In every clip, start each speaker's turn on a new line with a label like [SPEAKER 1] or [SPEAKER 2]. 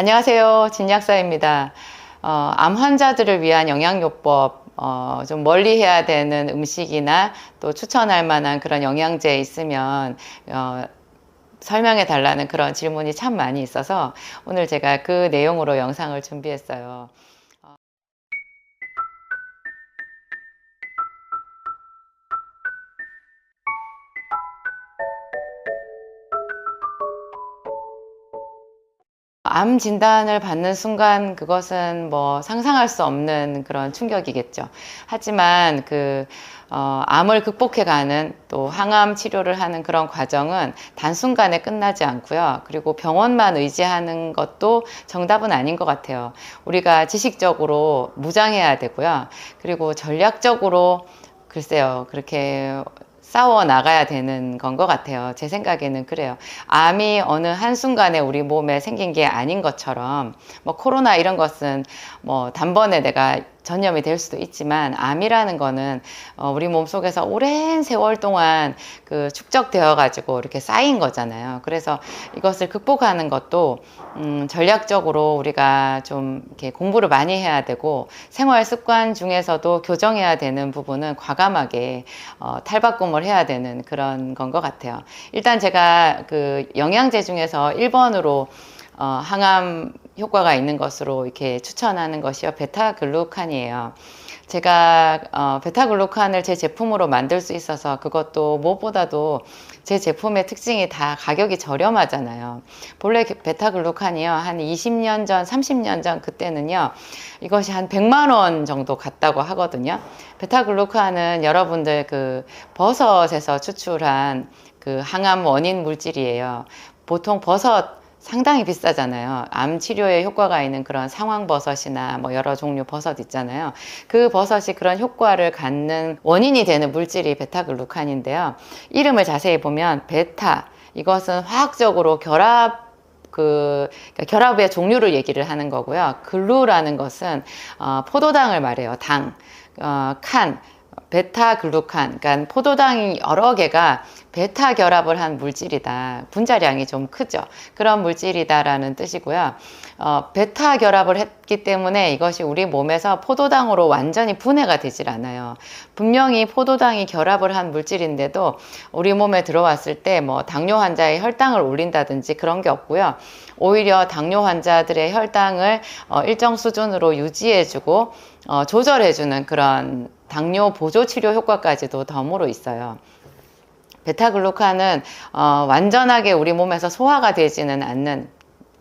[SPEAKER 1] 안녕하세요. 진약사입니다. 암 환자들을 위한 영양요법, 좀 멀리 해야 되는 음식이나 또 추천할 만한 그런 영양제 있으면, 설명해 달라는 그런 질문이 참 많이 있어서 오늘 제가 그 내용으로 영상을 준비했어요. 암 진단을 받는 순간 그것은 뭐 상상할 수 없는 그런 충격이겠죠. 하지만 암을 극복해가는 또 항암 치료를 하는 그런 과정은 단순간에 끝나지 않고요. 그리고 병원만 의지하는 것도 정답은 아닌 것 같아요. 우리가 지식적으로 무장해야 되고요. 그리고 전략적으로 글쎄요, 그렇게 싸워 나가야 되는 건 것 같아요. 제 생각에는 그래요. 암이 어느 한순간에 우리 몸에 생긴 게 아닌 것처럼, 뭐 코로나 이런 것은 뭐 단번에 내가 전염이 될 수도 있지만, 암이라는 거는 우리 몸속에서 오랜 세월 동안 축적되어 가지고 이렇게 쌓인 거잖아요. 그래서 이것을 극복하는 것도 전략적으로 우리가 좀 이렇게 공부를 많이 해야 되고, 생활 습관 중에서도 교정해야 되는 부분은 과감하게 탈바꿈을 해야 되는 그런 건 것 같아요. 일단 제가 영양제 중에서 1번으로 항암 효과가 있는 것으로 이렇게 추천하는 것이요, 베타글루칸이에요. 제가 베타글루칸을 제 제품으로 만들 수 있어서, 그것도 무엇보다도 제 제품의 특징이 다 가격이 저렴하잖아요. 본래 베타글루칸이요, 한 20년 전, 30년 전 그때는요, 이것이 한 100만 원 정도 갔다고 하거든요. 베타글루칸은 여러분들 버섯에서 추출한 항암 원인 물질이에요. 보통 버섯 상당히 비싸잖아요. 암 치료에 효과가 있는 그런 상황버섯이나 뭐 여러 종류 버섯 있잖아요. 그 버섯이 그런 효과를 갖는 원인이 되는 물질이 베타글루칸인데요. 이름을 자세히 보면 베타, 이것은 화학적으로 결합의 종류를 얘기를 하는 거고요. 글루라는 것은 포도당을 말해요. 당, 칸, 베타글루칸, 그러니까 포도당이 여러 개가 베타 결합을 한 물질이다. 분자량이 좀 크죠. 그런 물질이다라는 뜻이고요. 베타 결합을 했기 때문에 이것이 우리 몸에서 포도당으로 완전히 분해가 되질 않아요. 분명히 포도당이 결합을 한 물질인데도 우리 몸에 들어왔을 때 뭐 당뇨 환자의 혈당을 올린다든지 그런 게 없고요. 오히려 당뇨 환자들의 혈당을 일정 수준으로 유지해주고 조절해주는 그런 당뇨 보조 치료 효과까지도 덤으로 있어요. 베타글루칸은 완전하게 우리 몸에서 소화가 되지는 않는,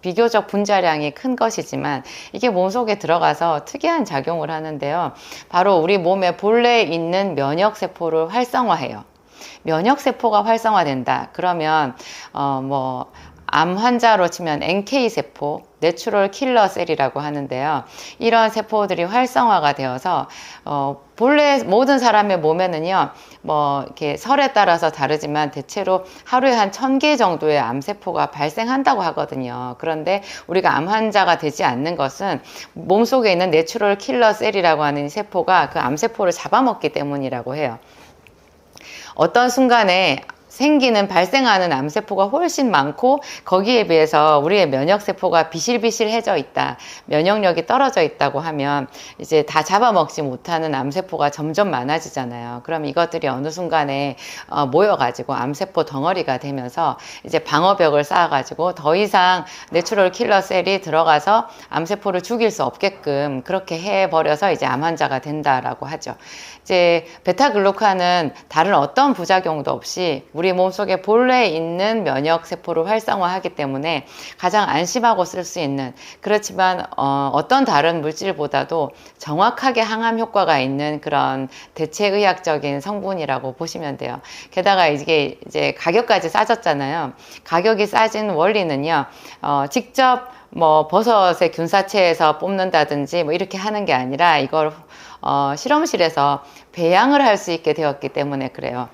[SPEAKER 1] 비교적 분자량이 큰 것이지만 이게 몸속에 들어가서 특이한 작용을 하는데요. 바로 우리 몸에 본래 있는 면역세포를 활성화해요. 면역세포가 활성화된다. 그러면 암 환자로 치면 NK세포, 내추럴 킬러 셀이라고 하는데요. 이런 세포들이 활성화가 되어서 본래 모든 사람의 몸에는요, 이렇게 설에 따라서 다르지만 대체로 하루에 한 1000개 정도의 암세포가 발생한다고 하거든요. 그런데 우리가 암 환자가 되지 않는 것은 몸속에 있는 내추럴 킬러 셀이라고 하는 세포가 그 암세포를 잡아먹기 때문이라고 해요. 어떤 순간에 발생하는 암세포가 훨씬 많고, 거기에 비해서 우리의 면역세포가 비실비실해져 있다, 면역력이 떨어져 있다고 하면 이제 다 잡아먹지 못하는 암세포가 점점 많아지잖아요. 그럼 이것들이 어느 순간에 모여가지고 암세포 덩어리가 되면서 이제 방어벽을 쌓아가지고 더 이상 내추럴 킬러 셀이 들어가서 암세포를 죽일 수 없게끔 그렇게 해버려서 이제 암 환자가 된다라고 하죠. 이제 베타글루칸은 다른 어떤 부작용도 없이 우리 몸속에 본래 있는 면역세포를 활성화하기 때문에 가장 안심하고 쓸 수 있는, 그렇지만 어떤 다른 물질보다도 정확하게 항암 효과가 있는 그런 대체의학적인 성분이라고 보시면 돼요. 게다가 이게 이제 가격까지 싸졌잖아요. 가격이 싸진 원리는요, 직접 버섯의 균사체에서 뽑는다든지 이렇게 하는 게 아니라 이걸 실험실에서 배양을 할 수 있게 되었기 때문에 그래요.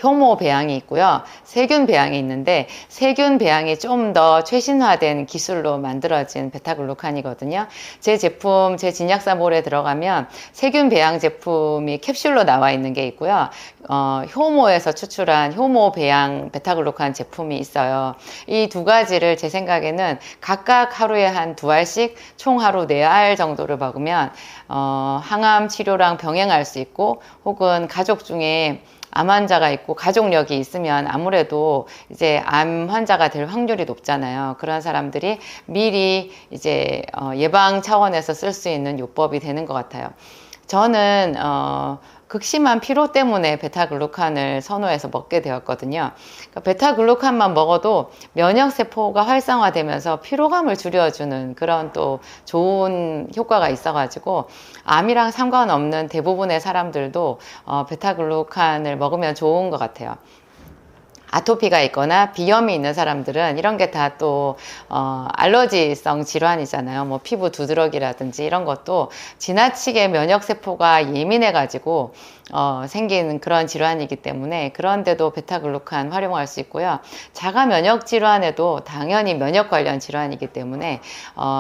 [SPEAKER 1] 효모 배양이 있고요. 세균 배양이 있는데 세균 배양이 좀 더 최신화된 기술로 만들어진 베타글루칸이거든요. 제 제품, 제 진약사몰에 들어가면 세균 배양 제품이 캡슐로 나와 있는 게 있고요. 효모에서 추출한 효모 배양 베타글루칸 제품이 있어요. 이 두 가지를 제 생각에는 각각 하루에 한 2알씩 총 하루 4알 정도를 먹으면 항암 치료랑 병행할 수 있고, 혹은 가족 중에 암 환자가 있고 가족력이 있으면 아무래도 이제 암 환자가 될 확률이 높잖아요. 그런 사람들이 미리 이제 예방 차원에서 쓸 수 있는 요법이 되는 것 같아요. 저는 극심한 피로 때문에 베타글루칸을 선호해서 먹게 되었거든요. 그러니까 베타글루칸만 먹어도 면역세포가 활성화되면서 피로감을 줄여주는 그런 또 좋은 효과가 있어가지고 암이랑 상관없는 대부분의 사람들도 베타글루칸을 먹으면 좋은 것 같아요. 아토피가 있거나 비염이 있는 사람들은 이런 게 다 또 알러지성 질환이잖아요. 뭐 피부 두드러기라든지 이런 것도 지나치게 면역세포가 예민해 가지고 생기는 그런 질환이기 때문에, 그런데도 베타글루칸 활용할 수 있고요. 자가 면역 질환에도 당연히 면역 관련 질환이기 때문에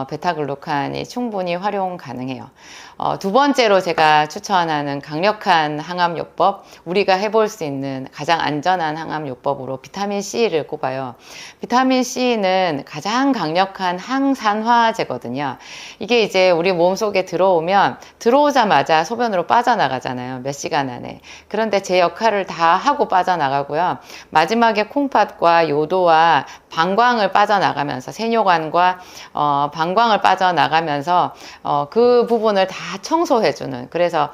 [SPEAKER 1] 베타글루칸이 충분히 활용 가능해요. 두 번째로 제가 추천하는 강력한 항암요법, 우리가 해볼 수 있는 가장 안전한 항암요법으로 비타민C를 꼽아요. 비타민C는 가장 강력한 항산화제거든요. 이게 이제 우리 몸속에 들어오자마자 소변으로 빠져나가잖아요. 몇 시간 안에. 그런데 제 역할을 다 하고 빠져나가고요. 마지막에 콩팥과 요도와 방광을 빠져나가면서, 세뇨관과 방광을 빠져나가면서 그 부분을 다 청소해주는, 그래서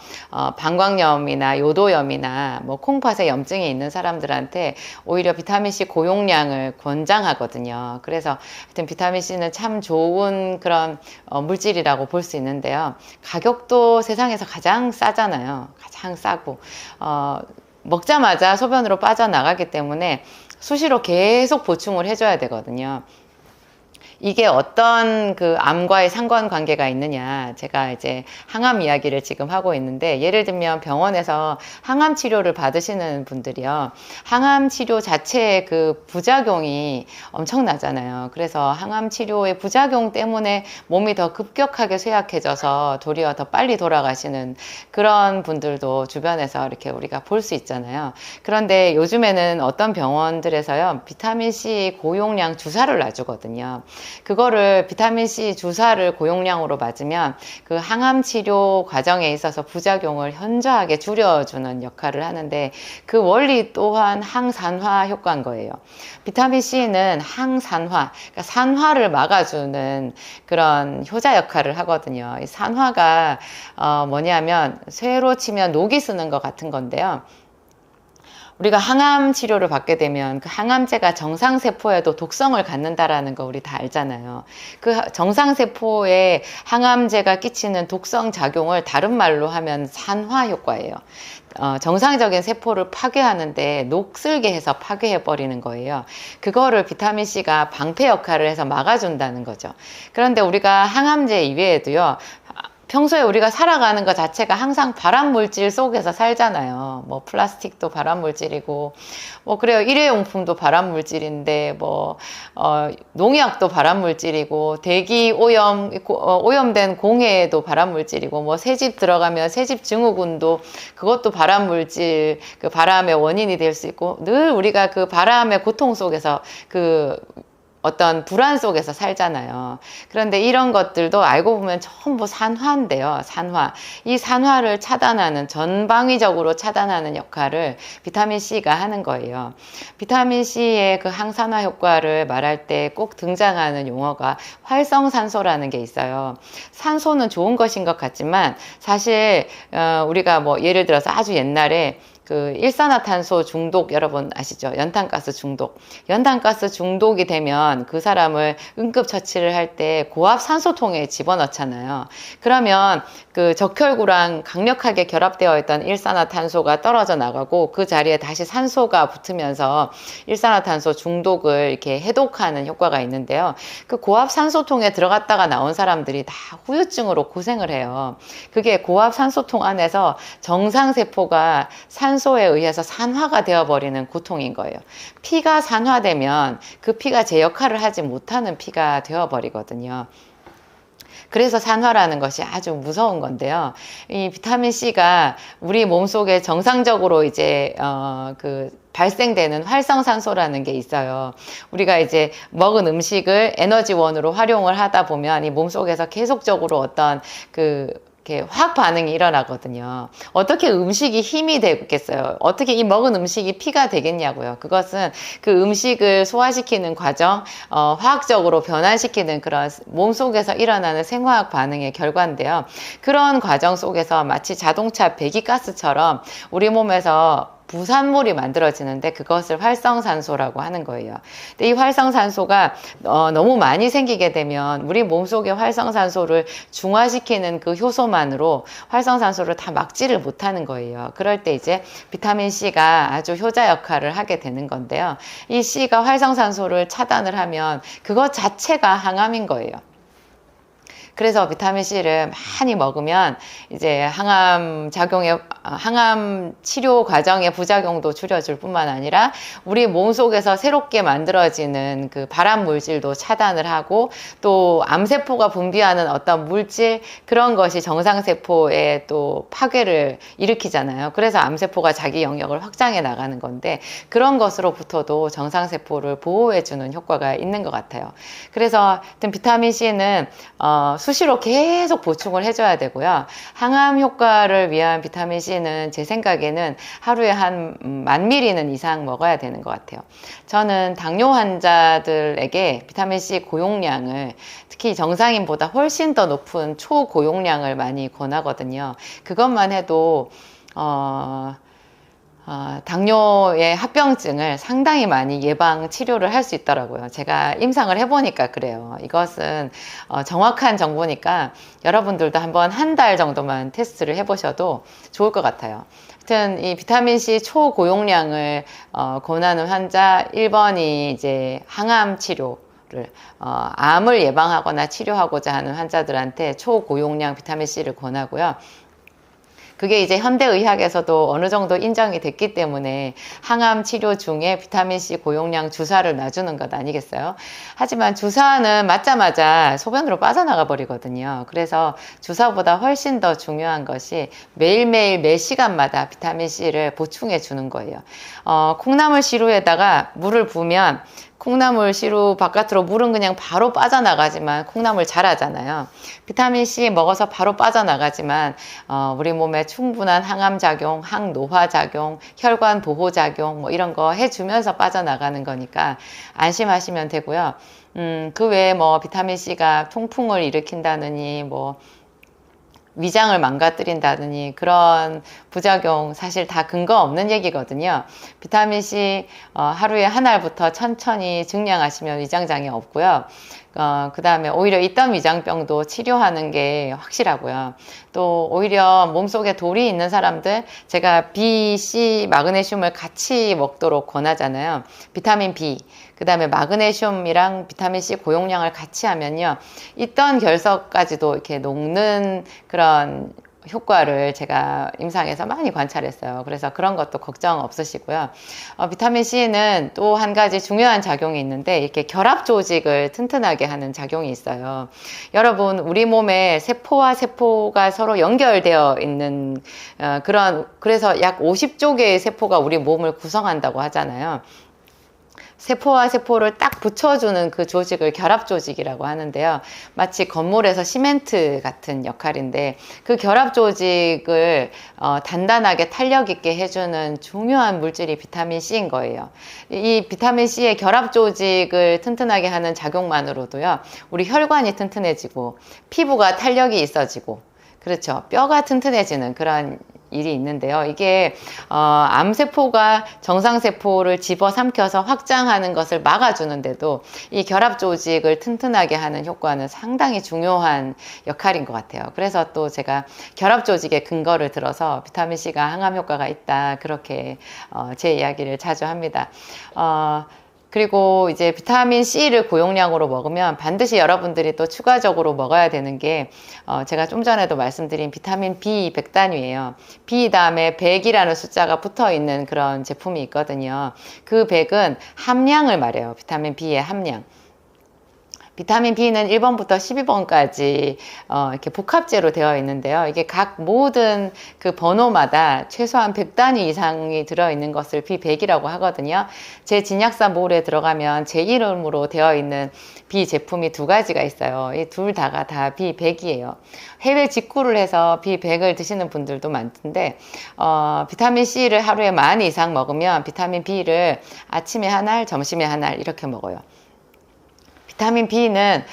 [SPEAKER 1] 방광염이나 요도염이나 뭐 콩팥에 염증이 있는 사람들한테 오히려 비타민C 고용량을 권장하거든요. 그래서 하여튼 비타민C는 참 좋은 그런 물질이라고 볼 수 있는데요. 가격도 세상에서 가장 싸잖아요. 가장 싸고 먹자마자 소변으로 빠져나가기 때문에 수시로 계속 보충을 해줘야 되거든요. 이게 어떤 그 암과의 상관관계가 있느냐, 제가 이제 항암 이야기를 지금 하고 있는데, 예를 들면 병원에서 항암 치료를 받으시는 분들이요, 항암 치료 자체의 그 부작용이 엄청나잖아요. 그래서 항암 치료의 부작용 때문에 몸이 더 급격하게 쇠약해져서 도리어 더 빨리 돌아가시는 그런 분들도 주변에서 이렇게 우리가 볼 수 있잖아요. 그런데 요즘에는 어떤 병원들에서요, 비타민C 고용량 주사를 놔주거든요. 그거를 비타민C 주사를 고용량으로 맞으면 그 항암 치료 과정에 있어서 부작용을 현저하게 줄여주는 역할을 하는데, 그 원리 또한 항산화 효과인 거예요. 비타민C는 항산화, 그러니까 산화를 막아주는 그런 효자 역할을 하거든요. 이 산화가 뭐냐면 쇠로 치면 녹이 쓰는 것 같은 건데요. 우리가 항암 치료를 받게 되면 그 항암제가 정상세포에도 독성을 갖는다라는 거 우리 다 알잖아요. 그 정상세포에 항암제가 끼치는 독성 작용을 다른 말로 하면 산화 효과예요. 정상적인 세포를 파괴하는데 녹슬게 해서 파괴해버리는 거예요. 그거를 비타민C가 방패 역할을 해서 막아준다는 거죠. 그런데 우리가 항암제 이외에도요, 평소에 우리가 살아가는 것 자체가 항상 발암물질 속에서 살잖아요. 뭐 플라스틱도 발암물질이고, 뭐 그래요, 일회용품도 발암물질인데, 뭐 농약도 발암물질이고, 대기 오염, 오염된 공해도 발암물질이고, 뭐 새집 들어가면 새집 증후군도 그것도 발암물질, 그 바람의 원인이 될 수 있고, 늘 우리가 그 바람의 고통 속에서 그 어떤 불안 속에서 살잖아요. 그런데 이런 것들도 알고 보면 전부 산화인데요. 산화. 이 산화를 차단하는, 전방위적으로 차단하는 역할을 비타민C가 하는 거예요. 비타민C의 그 항산화 효과를 말할 때 꼭 등장하는 용어가 활성산소라는 게 있어요. 산소는 좋은 것인 것 같지만 사실 우리가 뭐 예를 들어서 아주 옛날에 그 일산화탄소 중독, 여러분 아시죠? 연탄가스 중독. 연탄가스 중독이 되면 그 사람을 응급처치를 할 때 고압 산소통에 집어넣잖아요. 그러면 그 적혈구랑 강력하게 결합되어 있던 일산화탄소가 떨어져 나가고 그 자리에 다시 산소가 붙으면서 일산화탄소 중독을 이렇게 해독하는 효과가 있는데요. 그 고압 산소통에 들어갔다가 나온 사람들이 다 후유증으로 고생을 해요. 그게 고압 산소통 안에서 정상세포가 산소 산소에 의해서 산화가 되어버리는 고통인 거예요. 피가 산화되면 그 피가 제 역할을 하지 못하는 피가 되어버리거든요. 그래서 산화라는 것이 아주 무서운 건데요. 이 비타민C가 우리 몸속에 정상적으로 이제 발생되는 활성산소라는 게 있어요. 우리가 이제 먹은 음식을 에너지원으로 활용을 하다 보면 이 몸속에서 계속적으로 어떤 이렇게 화학 반응이 일어나거든요. 어떻게 음식이 힘이 되겠어요? 어떻게 이 먹은 음식이 피가 되겠냐고요. 그것은 그 음식을 소화시키는 과정, 화학적으로 변환시키는 그런 몸속에서 일어나는 생화학 반응의 결과인데요. 그런 과정 속에서 마치 자동차 배기가스처럼 우리 몸에서 부산물이 만들어지는데 그것을 활성산소라고 하는 거예요. 근데 이 활성산소가 너무 많이 생기게 되면 우리 몸속의 활성산소를 중화시키는 그 효소만으로 활성산소를 다 막지를 못하는 거예요. 그럴 때 이제 비타민C가 아주 효자 역할을 하게 되는 건데요. 이 C가 활성산소를 차단을 하면 그것 자체가 항암인 거예요. 그래서 비타민C를 많이 먹으면 이제 항암 치료 과정의 부작용도 줄여줄 뿐만 아니라 우리 몸속에서 새롭게 만들어지는 그 발암 물질도 차단을 하고 또 암세포가 분비하는 어떤 물질 그런 것이 정상세포에 또 파괴를 일으키잖아요. 그래서 암세포가 자기 영역을 확장해 나가는 건데 그런 것으로부터도 정상세포를 보호해주는 효과가 있는 것 같아요. 그래서 비타민C는 수시로 계속 보충을 해줘야 되고요. 항암 효과를 위한 비타민C는 제 생각에는 하루에 한 10,000ml는 이상 먹어야 되는 것 같아요. 저는 당뇨 환자들에게 비타민C 고용량을 특히 정상인보다 훨씬 더 높은 초고용량을 많이 권하거든요. 그것만 해도 당뇨의 합병증을 상당히 많이 예방 치료를 할 수 있더라고요. 제가 임상을 해보니까 그래요. 이것은 정확한 정보니까 여러분들도 한번 한 달 정도만 테스트를 해보셔도 좋을 것 같아요. 하여튼 이 비타민C 초고용량을 권하는 환자 1번이 이제 항암 치료 암을 예방하거나 치료하고자 하는 환자들한테 초고용량 비타민C를 권하고요. 그게 이제 현대의학에서도 어느 정도 인정이 됐기 때문에 항암 치료 중에 비타민C 고용량 주사를 놔주는 것 아니겠어요? 하지만 주사는 맞자마자 소변으로 빠져나가 버리거든요. 그래서 주사보다 훨씬 더 중요한 것이 매일매일 매 시간마다 비타민C를 보충해 주는 거예요. 콩나물 시루에다가 물을 부으면 콩나물 시루 바깥으로 물은 그냥 바로 빠져나가지만 콩나물 자라잖아요. 비타민C 먹어서 바로 빠져나가지만 우리 몸에 충분한 항암작용, 항노화작용, 혈관 보호작용 뭐 이런 거 해주면서 빠져나가는 거니까 안심하시면 되고요. 그 외에 뭐 비타민C가 통풍을 일으킨다느니 뭐 위장을 망가뜨린다느니 그런 부작용 사실 다 근거 없는 얘기거든요. 비타민C 하루에 한 알부터 천천히 증량하시면 위장장애 없고요. 그 다음에 오히려 있던 위장병도 치료하는 게 확실하고요. 또 오히려 몸속에 돌이 있는 사람들 제가 B, C, 마그네슘을 같이 먹도록 권하잖아요. 비타민 B 그 다음에 마그네슘이랑 비타민C 고용량을 같이 하면요. 있던 결석까지도 이렇게 녹는 그런 효과를 제가 임상에서 많이 관찰했어요. 그래서 그런 것도 걱정 없으시고요. 비타민C는 또 한 가지 중요한 작용이 있는데 이렇게 결합 조직을 튼튼하게 하는 작용이 있어요. 여러분 우리 몸에 세포와 세포가 서로 연결되어 있는 그래서 약 50조 개의 세포가 우리 몸을 구성한다고 하잖아요. 세포와 세포를 딱 붙여주는 그 조직을 결합 조직이라고 하는데요. 마치 건물에서 시멘트 같은 역할인데 그 결합 조직을 단단하게 탄력 있게 해주는 중요한 물질이 비타민C인 거예요. 이 비타민C의 결합 조직을 튼튼하게 하는 작용만으로도요. 우리 혈관이 튼튼해지고 피부가 탄력이 있어지고 그렇죠. 뼈가 튼튼해지는 그런 일이 있는데요. 이게 암세포가 정상세포를 집어삼켜서 확장하는 것을 막아주는데도 이 결합 조직을 튼튼하게 하는 효과는 상당히 중요한 역할인 것 같아요. 그래서 또 제가 결합 조직의 근거를 들어서 비타민C가 항암 효과가 있다 그렇게 제 이야기를 자주 합니다. 그리고 이제 비타민 C를 고용량으로 먹으면 반드시 여러분들이 또 추가적으로 먹어야 되는 게 제가 좀 전에도 말씀드린 비타민 B 100단위예요. B 다음에 100이라는 숫자가 붙어 있는 그런 제품이 있거든요. 그 100은 함량을 말해요. 비타민 B의 함량. 비타민 B는 1번부터 12번까지 이렇게 복합제로 되어 있는데요. 이게 각 모든 그 번호마다 최소한 100단위 이상이 들어있는 것을 B100이라고 하거든요. 제 진약사몰에 들어가면 제 이름으로 되어 있는 B 제품이 두 가지가 있어요. 이 둘 다가 다 B100이에요. 해외 직구를 해서 B100을 드시는 분들도 많던데 비타민 C를 하루에 많이 이상 먹으면 비타민 B를 아침에 한 알, 점심에 한 알 이렇게 먹어요. 비타민 B는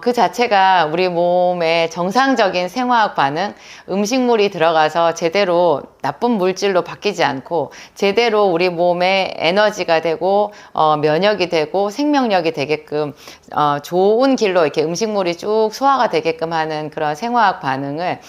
[SPEAKER 1] 그 자체가 우리 몸의 정상적인 생화학 반응, 음식물이 들어가서 제대로 나쁜 물질로 바뀌지 않고 제대로 우리 몸에 에너지가 되고 면역이 되고 생명력이 되게끔 좋은 길로 이렇게 음식물이 쭉 소화가 되게끔 하는 그런 생화학 반응을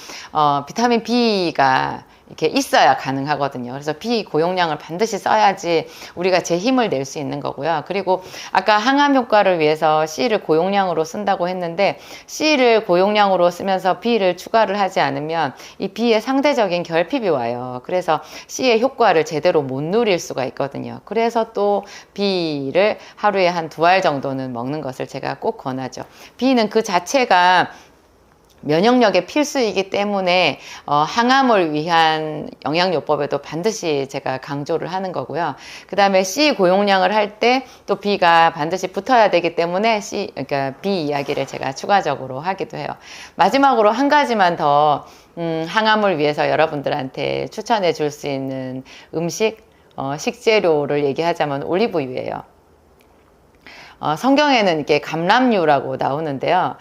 [SPEAKER 1] 비타민 B가 이렇게 있어야 가능하거든요. 그래서 B 고용량을 반드시 써야지 우리가 제 힘을 낼 수 있는 거고요. 그리고 아까 항암 효과를 위해서 C를 고용량으로 쓴다고 했는데 C를 고용량으로 쓰면서 B를 추가를 하지 않으면 이 B의 상대적인 결핍이 와요. 그래서 C의 효과를 제대로 못 누릴 수가 있거든요. 그래서 또 B를 하루에 한 2알 정도는 먹는 것을 제가 꼭 권하죠. B는 그 자체가 면역력의 필수이기 때문에 항암을 위한 영양요법에도 반드시 제가 강조를 하는 거고요. 그 다음에 C 고용량을 할 때 또 B가 반드시 붙어야 되기 때문에 그러니까 B 이야기를 제가 추가적으로 하기도 해요. 마지막으로 한 가지만 더 항암을 위해서 여러분들한테 추천해 줄 수 있는 음식, 식재료를 얘기하자면 올리브유예요. 성경에는 이게 감람유라고 나오는데요.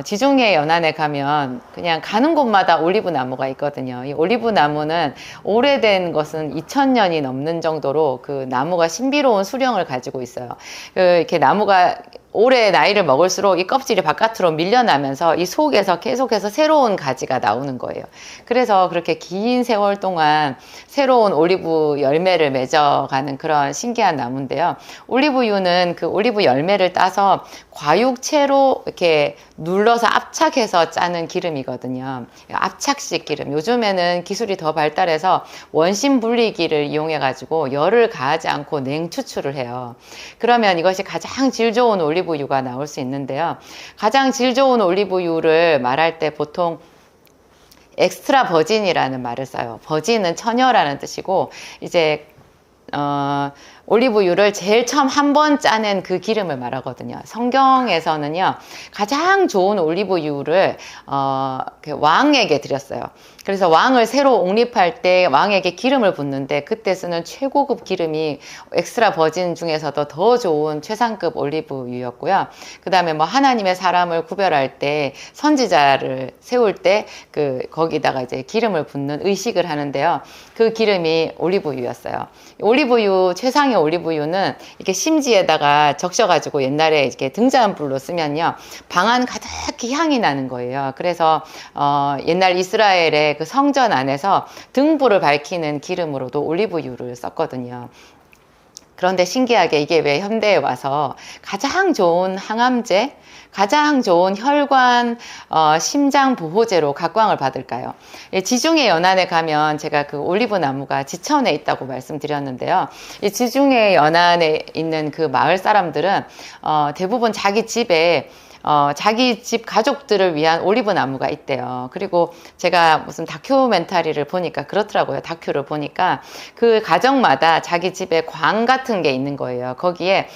[SPEAKER 1] 지중해 연안에 가면 그냥 가는 곳마다 올리브 나무가 있거든요. 이 올리브 나무는 오래된 것은 2000년이 넘는 정도로 그 나무가 신비로운 수령을 가지고 있어요. 이렇게 나무가 오래 나이를 먹을수록 이 껍질이 바깥으로 밀려나면서 이 속에서 계속해서 새로운 가지가 나오는 거예요. 그래서 그렇게 긴 세월 동안 새로운 올리브 열매를 맺어가는 그런 신기한 나무인데요. 올리브유는 그 올리브 열매를 따서 과육체로 이렇게 눌러서 압착해서 짜는 기름이거든요. 압착식 기름. 요즘에는 기술이 더 발달해서 원심 분리기를 이용해 가지고 열을 가하지 않고 냉추출을 해요. 그러면 이것이 가장 질 좋은 올리브유가 나올 수 있는데요. 가장 질 좋은 올리브유를 말할 때 보통 엑스트라 버진이라는 말을 써요. 버진은 처녀라는 뜻이고 이제 올리브유를 제일 처음 한 번 짜낸 그 기름을 말하거든요. 성경에서는요, 가장 좋은 올리브유를 왕에게 드렸어요. 그래서 왕을 새로 옹립할 때 왕에게 기름을 붓는데 그때 쓰는 최고급 기름이 엑스트라 버진 중에서도 더 좋은 최상급 올리브유였고요. 그 다음에 뭐 하나님의 사람을 구별할 때 선지자를 세울 때 거기다가 이제 기름을 붓는 의식을 하는데요. 그 기름이 올리브유였어요. 올리브유 최상의 올리브유는 이렇게 심지에다가 적셔가지고 옛날에 이렇게 등잔불로 쓰면요 방안 가득히 향이 나는 거예요. 그래서 옛날 이스라엘의 그 성전 안에서 등불을 밝히는 기름으로도 올리브유를 썼거든요. 그런데 신기하게 이게 왜 현대에 와서 가장 좋은 항암제, 가장 좋은 혈관 심장 보호제로 각광을 받을까요? 지중해 연안에 가면 제가 그 올리브 나무가 지천에 있다고 말씀드렸는데요. 이 지중해 연안에 있는 그 마을 사람들은 대부분 자기 집에 자기 집 가족들을 위한 올리브 나무가 있대요. 그리고 제가 무슨 다큐멘터리를 보니까 그렇더라고요. 다큐를 보니까 그 가정마다 자기 집에 광 같은 게 있는 거예요. 거기에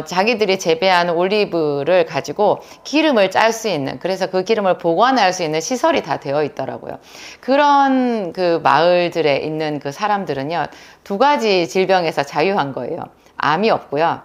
[SPEAKER 1] 자기들이 재배한 올리브를 가지고 기름을 짤 수 있는, 그래서 그 기름을 보관할 수 있는 시설이 다 되어 있더라고요. 그런 그 마을들에 있는 그 사람들은요, 2가지 질병에서 자유한 거예요. 암이 없고요,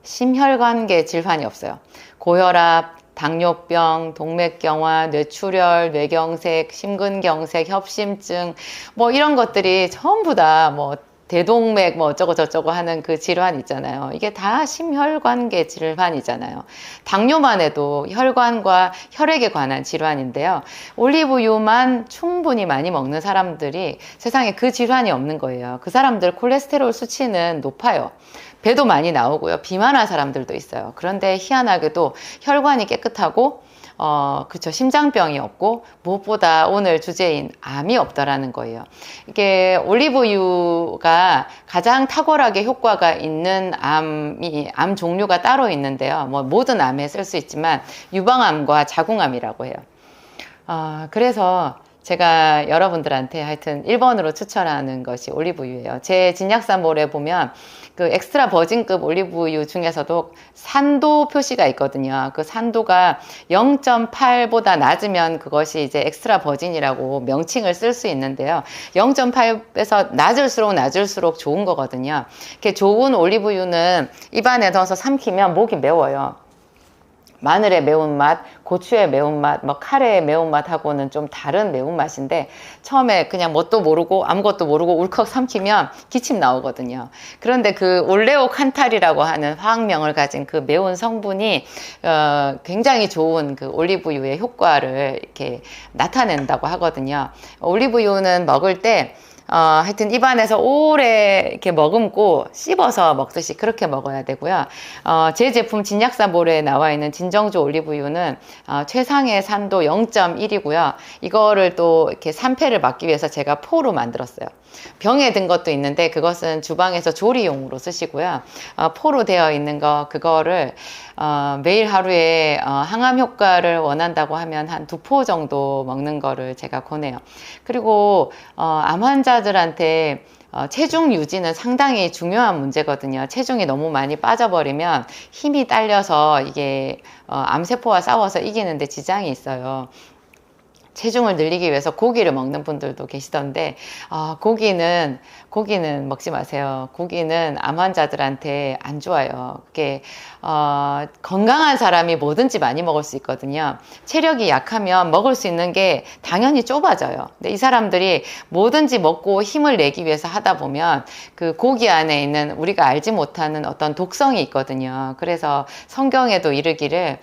[SPEAKER 1] 심혈관계 질환이 없어요. 고혈압, 당뇨병, 동맥경화, 뇌출혈, 뇌경색, 심근경색, 협심증 뭐 이런 것들이 전부 다 뭐 대동맥 뭐 어쩌고 저쩌고 하는 그 질환 있잖아요. 이게 다 심혈관계 질환이잖아요. 당뇨만 해도 혈관과 혈액에 관한 질환인데요. 올리브유만 충분히 많이 먹는 사람들이 세상에 그 질환이 없는 거예요. 그 사람들 콜레스테롤 수치는 높아요. 배도 많이 나오고요. 비만한 사람들도 있어요. 그런데 희한하게도 혈관이 깨끗하고 그쵸. 심장병이 없고, 무엇보다 오늘 주제인 암이 없다라는 거예요. 이게 올리브유가 가장 탁월하게 효과가 있는 암 종류가 따로 있는데요. 뭐 모든 암에 쓸 수 있지만, 유방암과 자궁암이라고 해요. 그래서 제가 여러분들한테 하여튼 1번으로 추천하는 것이 올리브유예요. 제 진약사몰에 보면 그 엑스트라 버진급 올리브유 중에서도 산도 표시가 있거든요. 그 산도가 0.8보다 낮으면 그것이 이제 엑스트라 버진이라고 명칭을 쓸 수 있는데요. 0.8에서 낮을수록 좋은 거거든요. 이렇게 좋은 올리브유는 입안에 넣어서 삼키면 목이 매워요. 마늘의 매운맛, 고추의 매운맛, 뭐 카레의 매운맛하고는 좀 다른 매운맛인데 처음에 그냥 뭣도 모르고 아무것도 모르고 울컥 삼키면 기침 나오거든요. 그런데 그 올레오 칸탈이라고 하는 화학명을 가진 그 매운 성분이 굉장히 좋은 그 올리브유의 효과를 이렇게 나타낸다고 하거든요. 올리브유는 먹을 때 하여튼 입안에서 오래 이렇게 머금고 씹어서 먹듯이 그렇게 먹어야 되고요. 제 제품 진약사몰에 나와 있는 진정주 올리브유는 최상의 산도 0.1이고요. 이거를 또 이렇게 산패를 막기 위해서 제가 포로 만들었어요. 병에 든 것도 있는데 그것은 주방에서 조리용으로 쓰시고요. 포로 되어 있는 그거를 매일 하루에 항암 효과를 원한다고 하면 한 2포 정도 먹는 거를 제가 권해요. 그리고 암 환자들한테 체중 유지는 상당히 중요한 문제거든요. 체중이 너무 많이 빠져버리면 힘이 딸려서 이게 암세포와 싸워서 이기는데 지장이 있어요. 체중을 늘리기 위해서 고기를 먹는 분들도 계시던데 고기는 먹지 마세요. 고기는 암 환자들한테 안 좋아요. 그게 건강한 사람이 뭐든지 많이 먹을 수 있거든요. 체력이 약하면 먹을 수 있는 게 당연히 좁아져요. 근데 이 사람들이 뭐든지 먹고 힘을 내기 위해서 하다 보면 그 고기 안에 있는 우리가 알지 못하는 어떤 독성이 있거든요. 그래서 성경에도 이르기를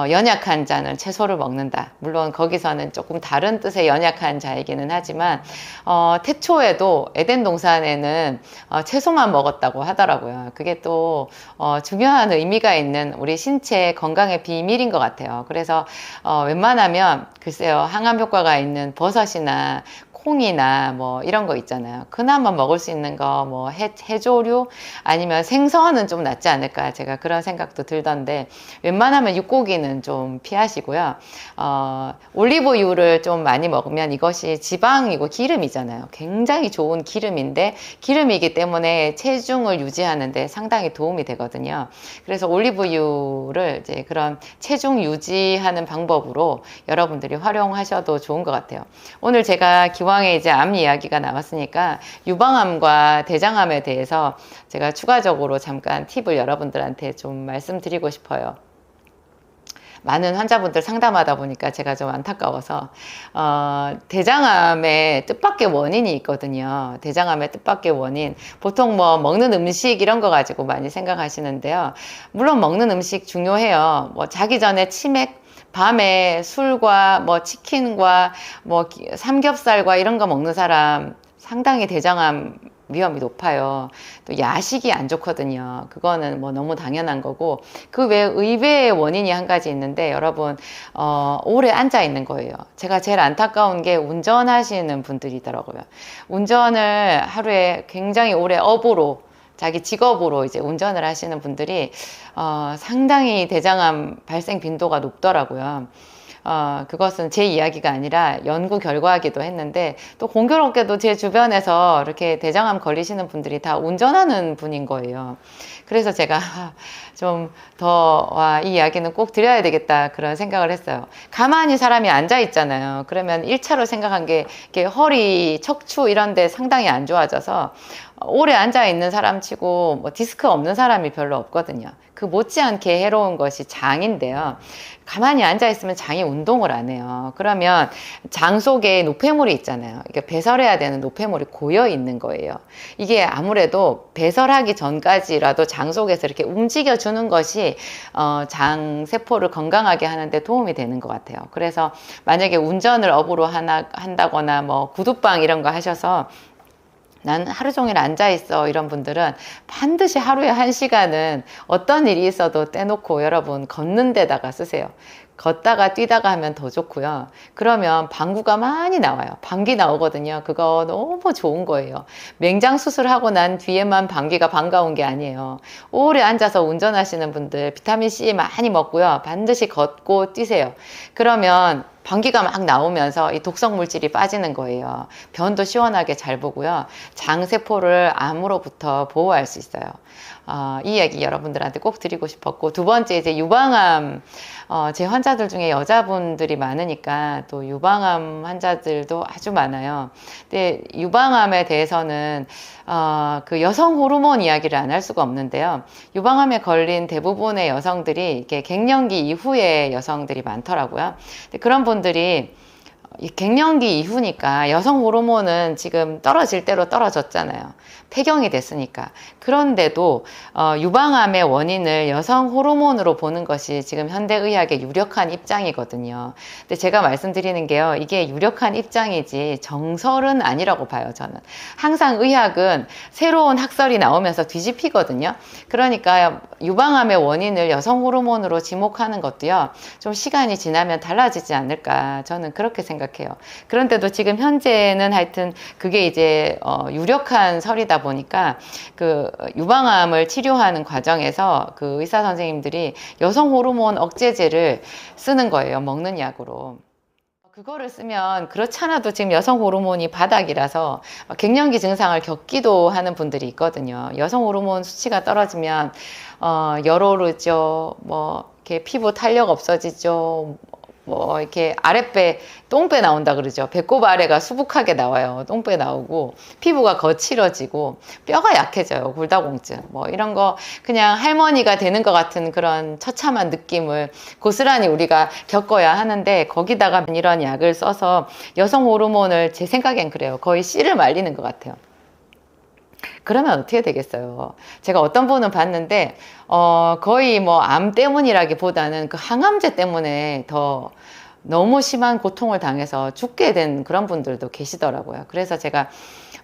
[SPEAKER 1] 연약한 자는 채소를 먹는다. 물론 거기서는 조금 다른 뜻의 연약한 자이기는 하지만 태초에도 에덴 동산에는 채소만 먹었다고 하더라고요. 그게 또 중요한 의미가 있는 우리 신체 건강의 비밀인 것 같아요. 그래서 웬만하면 글쎄요, 항암 효과가 있는 버섯이나 콩이나 뭐 이런 거 있잖아요. 그나마 먹을 수 있는 거 뭐 해조류 아니면 생선은 좀 낫지 않을까, 제가 그런 생각도 들던데 웬만하면 육고기는 좀 피하시고요. 올리브유를 좀 많이 먹으면 이것이 지방이고 기름이잖아요. 굉장히 좋은 기름인데 기름이기 때문에 체중을 유지하는데 상당히 도움이 되거든요. 그래서 올리브유를 이제 그런 체중 유지하는 방법으로 여러분들이 활용하셔도 좋은 것 같아요. 오늘 제가 기왕에 이제 암 이야기가 나왔으니까 유방암과 대장암에 대해서 제가 추가적으로 잠깐 팁을 여러분들한테 좀 말씀드리고 싶어요. 많은 환자분들 상담하다 보니까 제가 좀 안타까워서 대장암의 뜻밖의 원인이 있거든요. 대장암의 뜻밖의 원인, 보통 뭐 먹는 음식 이런 거 가지고 많이 생각하시는데요. 물론 먹는 음식 중요해요. 뭐 자기 전에 치맥, 밤에 술과 뭐 치킨과 뭐 삼겹살과 이런 거 먹는 사람 상당히 대장암 위험이 높아요. 또 야식이 안 좋거든요. 그거는 뭐 너무 당연한 거고, 그 외에 의외의 원인이 한 가지 있는데 여러분 오래 앉아 있는 거예요. 제가 제일 안타까운 게 운전하시는 분들이더라고요. 운전을 하루에 굉장히 오래 업으로 자기 직업으로 이제 운전을 하시는 분들이 상당히 대장암 발생 빈도가 높더라고요. 그것은 제 이야기가 아니라 연구 결과이기도 했는데, 또 공교롭게도 제 주변에서 이렇게 대장암 걸리시는 분들이 다 운전하는 분인 거예요. 그래서 제가 좀 이 이야기는 꼭 드려야 되겠다 그런 생각을 했어요. 가만히 사람이 앉아 있잖아요. 그러면 1차로 생각한 게 이렇게 허리, 척추 이런 데 상당히 안 좋아져서 오래 앉아 있는 사람 치고 뭐 디스크 없는 사람이 별로 없거든요. 그 못지않게 해로운 것이 장인데요. 가만히 앉아 있으면 장이 운동을 안 해요. 그러면 장 속에 노폐물이 있잖아요. 이게 배설해야 되는 노폐물이 고여 있는 거예요. 이게 아무래도 배설하기 전까지라도 장 속에서 이렇게 움직여 주는 것이 장 세포를 건강하게 하는데 도움이 되는 것 같아요. 그래서 만약에 운전을 업으로 한다거나 뭐 구두방 이런 거 하셔서 난 하루 종일 앉아 있어 이런 분들은 반드시 하루에 1시간은 어떤 일이 있어도 떼놓고 여러분 걷는 데다가 쓰세요. 걷다가 뛰다가 하면 더 좋고요. 그러면 방구가 많이 나와요. 방귀 나오거든요. 그거 너무 좋은 거예요. 맹장 수술하고 난 뒤에만 방귀가 반가운 게 아니에요. 오래 앉아서 운전하시는 분들 비타민C 많이 먹고요. 반드시 걷고 뛰세요. 그러면 방귀가 막 나오면서 이 독성 물질이 빠지는 거예요. 변도 시원하게 잘 보고요. 장세포를 암으로부터 보호할 수 있어요. 이 얘기 여러분들한테 꼭 드리고 싶었고, 두 번째 이제 유방암, 제 환자들 중에 여자분들이 많으니까 또 유방암 환자들도 아주 많아요. 근데 유방암에 대해서는 그 여성 호르몬 이야기를 안 할 수가 없는데요. 유방암에 걸린 대부분의 여성들이 이게 갱년기 이후에 여성들이 많더라고요. 근데 그런 분들이 이 갱년기 이후니까 여성 호르몬은 지금 떨어질 대로 떨어졌잖아요. 폐경이 됐으니까. 그런데도 유방암의 원인을 여성 호르몬으로 보는 것이 지금 현대의학의 유력한 입장이거든요. 근데 제가 말씀드리는 게요, 이게 유력한 입장이지 정설은 아니라고 봐요, 저는. 항상 의학은 새로운 학설이 나오면서 뒤집히거든요. 그러니까 유방암의 원인을 여성 호르몬으로 지목하는 것도요, 좀 시간이 지나면 달라지지 않을까, 저는 그렇게 생각해요. 그런데도 지금 현재는 하여튼 그게 이제 유력한 설이다 보니까 그 유방암을 치료하는 과정에서 그 의사 선생님들이 여성 호르몬 억제제를 쓰는 거예요. 먹는 약으로. 그거를 쓰면 그렇지 않아도 지금 여성 호르몬이 바닥이라서 갱년기 증상을 겪기도 하는 분들이 있거든요. 여성 호르몬 수치가 떨어지면 열 오르죠. 뭐 이렇게 피부 탄력 없어지죠. 뭐 이렇게 아랫배 똥배 나온다 그러죠. 배꼽 아래가 수북하게 나와요. 똥배 나오고 피부가 거칠어지고 뼈가 약해져요. 골다공증 뭐 이런 거 그냥 할머니가 되는 것 같은 그런 처참한 느낌을 고스란히 우리가 겪어야 하는데, 거기다가 이런 약을 써서 여성 호르몬을, 제 생각엔 그래요, 거의 씨를 말리는 것 같아요. 그러면 어떻게 되겠어요? 제가 어떤 분은 봤는데 거의 뭐 암 때문이라기보다는 그 항암제 때문에 더 너무 심한 고통을 당해서 죽게 된 그런 분들도 계시더라고요. 그래서 제가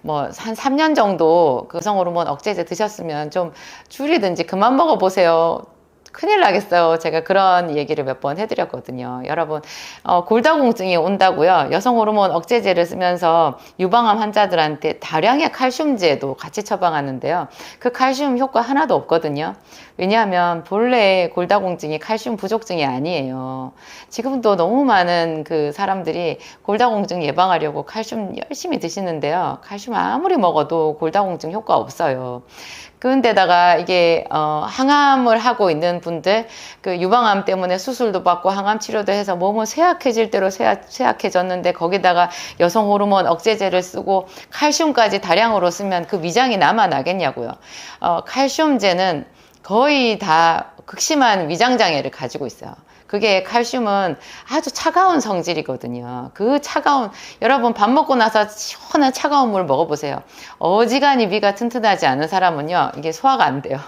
[SPEAKER 1] 뭐 한 3년 정도 그 여성 호르몬 억제제 드셨으면 좀 줄이든지 그만 먹어보세요. 큰일 나겠어요. 제가 그런 얘기를 몇 번 해드렸거든요. 여러분, 골다공증이 온다고요, 여성 호르몬 억제제를 쓰면서 유방암 환자들한테 다량의 칼슘제도 같이 처방하는데요. 그 칼슘 효과 하나도 없거든요. 왜냐하면 본래 골다공증이 칼슘 부족증이 아니에요. 지금도 너무 많은 그 사람들이 골다공증 예방하려고 칼슘 열심히 드시는데요. 칼슘 아무리 먹어도 골다공증 효과 없어요. 그런데다가 이게 항암을 하고 있는 분들, 그 유방암 때문에 수술도 받고 항암 치료도 해서 몸은 쇠약해질 대로 쇠약해졌는데 거기다가 여성 호르몬 억제제를 쓰고 칼슘까지 다량으로 쓰면 그 위장이 남아나겠냐고요. 칼슘제는 거의 다 극심한 위장장애를 가지고 있어요. 그게 칼슘은 아주 차가운 성질이거든요. 그 차가운, 여러분 밥 먹고 나서 시원한 차가운 물 먹어보세요. 어지간히 위가 튼튼하지 않은 사람은요, 이게 소화가 안 돼요.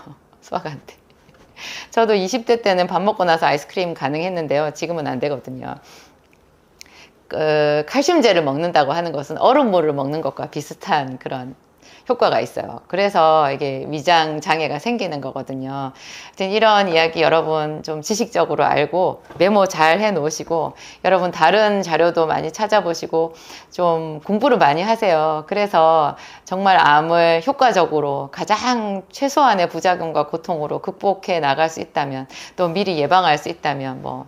[SPEAKER 1] 소화가 안 돼. 저도 20대 때는 밥 먹고 나서 아이스크림 가능했는데요. 지금은 안 되거든요. 칼슘제를 먹는다고 하는 것은 얼음물을 먹는 것과 비슷한 그런 효과가 있어요. 그래서 이게 위장 장애가 생기는 거거든요. 하여튼 이런 이야기 여러분 좀 지식적으로 알고 메모 잘 해 놓으시고, 여러분 다른 자료도 많이 찾아보시고 좀 공부를 많이 하세요. 그래서 정말 암을 효과적으로 가장 최소한의 부작용과 고통으로 극복해 나갈 수 있다면, 또 미리 예방할 수 있다면 뭐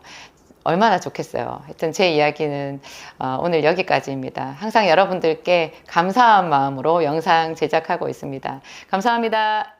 [SPEAKER 1] 얼마나 좋겠어요. 하여튼 제 이야기는 오늘 여기까지입니다. 항상 여러분들께 감사한 마음으로 영상 제작하고 있습니다. 감사합니다.